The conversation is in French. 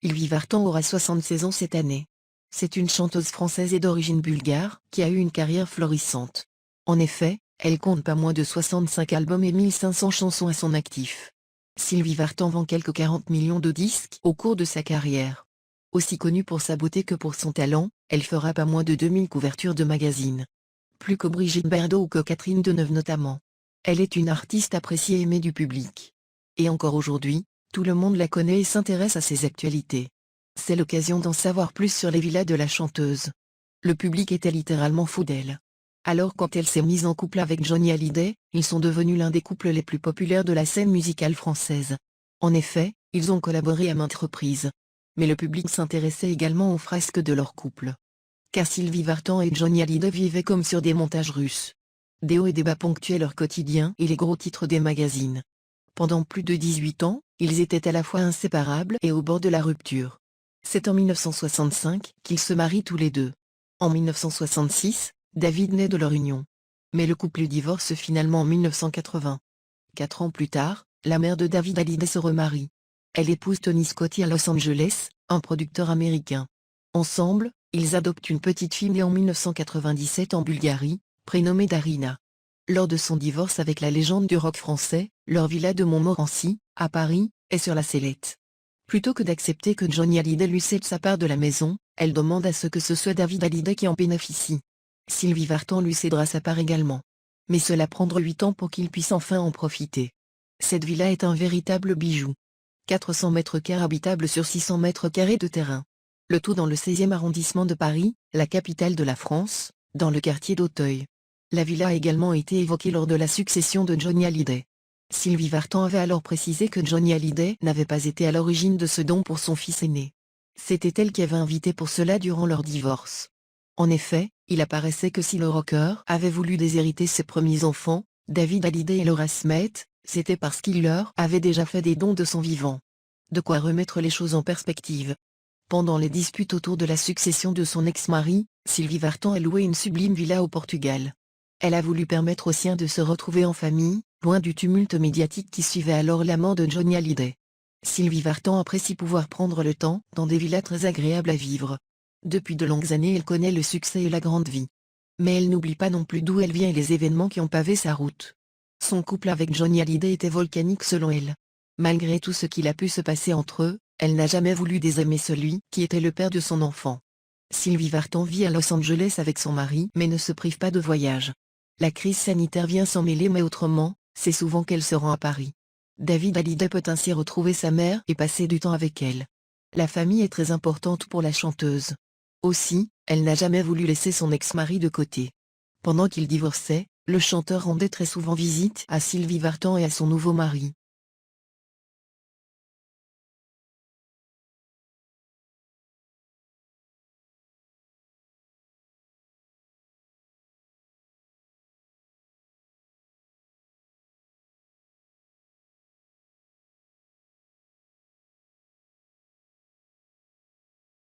Sylvie Vartan aura 76 ans cette année. C'est une chanteuse française et d'origine bulgare, qui a eu une carrière florissante. En effet, elle compte pas moins de 65 albums et 1500 chansons à son actif. Sylvie Vartan vend quelques 40 millions de disques au cours de sa carrière. Aussi connue pour sa beauté que pour son talent, elle fera pas moins de 2000 couvertures de magazines. Plus que Brigitte Bardot ou que Catherine Deneuve notamment. Elle est une artiste appréciée et aimée du public. Et encore aujourd'hui, tout le monde la connaît et s'intéresse à ses actualités. C'est l'occasion d'en savoir plus sur les villas de la chanteuse. Le public était littéralement fou d'elle. Alors quand elle s'est mise en couple avec Johnny Hallyday, ils sont devenus l'un des couples les plus populaires de la scène musicale française. En effet, ils ont collaboré à maintes reprises. Mais le public s'intéressait également aux frasques de leur couple. Car Sylvie Vartan et Johnny Hallyday vivaient comme sur des montagnes russes. Des hauts et des bas ponctuaient leur quotidien et les gros titres des magazines. Pendant plus de 18 ans, ils étaient à la fois inséparables et au bord de la rupture. C'est en 1965 qu'ils se marient tous les deux. En 1966, David naît de leur union. Mais le couple divorce finalement en 1980. 4 ans plus tard, la mère de David Hallyday se remarie. Elle épouse Tony Scotti à Los Angeles, un producteur américain. Ensemble, ils adoptent une petite fille née en 1997 en Bulgarie, prénommée Darina. Lors de son divorce avec la légende du rock français, leur villa de Montmorency, à Paris, est sur la sellette. Plutôt que d'accepter que Johnny Hallyday lui cède sa part de la maison, elle demande à ce que ce soit David Hallyday qui en bénéficie. Sylvie Vartan lui cédera sa part également. Mais cela prendra 8 ans pour qu'il puisse enfin en profiter. Cette villa est un véritable bijou. 400 mètres carrés habitables sur 600 mètres carrés de terrain. Le tout dans le 16e arrondissement de Paris, la capitale de la France, dans le quartier d'Auteuil. La villa a également été évoquée lors de la succession de Johnny Hallyday. Sylvie Vartan avait alors précisé que Johnny Hallyday n'avait pas été à l'origine de ce don pour son fils aîné. C'était elle qui avait invité pour cela durant leur divorce. En effet, il apparaissait que si le rocker avait voulu déshériter ses premiers enfants, David Hallyday et Laura Smith, c'était parce qu'il leur avait déjà fait des dons de son vivant. De quoi remettre les choses en perspective. Pendant les disputes autour de la succession de son ex-mari, Sylvie Vartan a loué une sublime villa au Portugal. Elle a voulu permettre aux siens de se retrouver en famille, loin du tumulte médiatique qui suivait alors la mort de Johnny Hallyday. Sylvie Vartan apprécie pouvoir prendre le temps dans des villas très agréables à vivre. Depuis de longues années elle connaît le succès et la grande vie. Mais elle n'oublie pas non plus d'où elle vient et les événements qui ont pavé sa route. Son couple avec Johnny Hallyday était volcanique selon elle. Malgré tout ce qu'il a pu se passer entre eux, elle n'a jamais voulu désaimer celui qui était le père de son enfant. Sylvie Vartan vit à Los Angeles avec son mari mais ne se prive pas de voyage. La crise sanitaire vient s'en mêler mais autrement, c'est souvent qu'elle se rend à Paris. David Hallyday peut ainsi retrouver sa mère et passer du temps avec elle. La famille est très importante pour la chanteuse. Aussi, elle n'a jamais voulu laisser son ex-mari de côté. Pendant qu'ils divorçaient, le chanteur rendait très souvent visite à Sylvie Vartan et à son nouveau mari.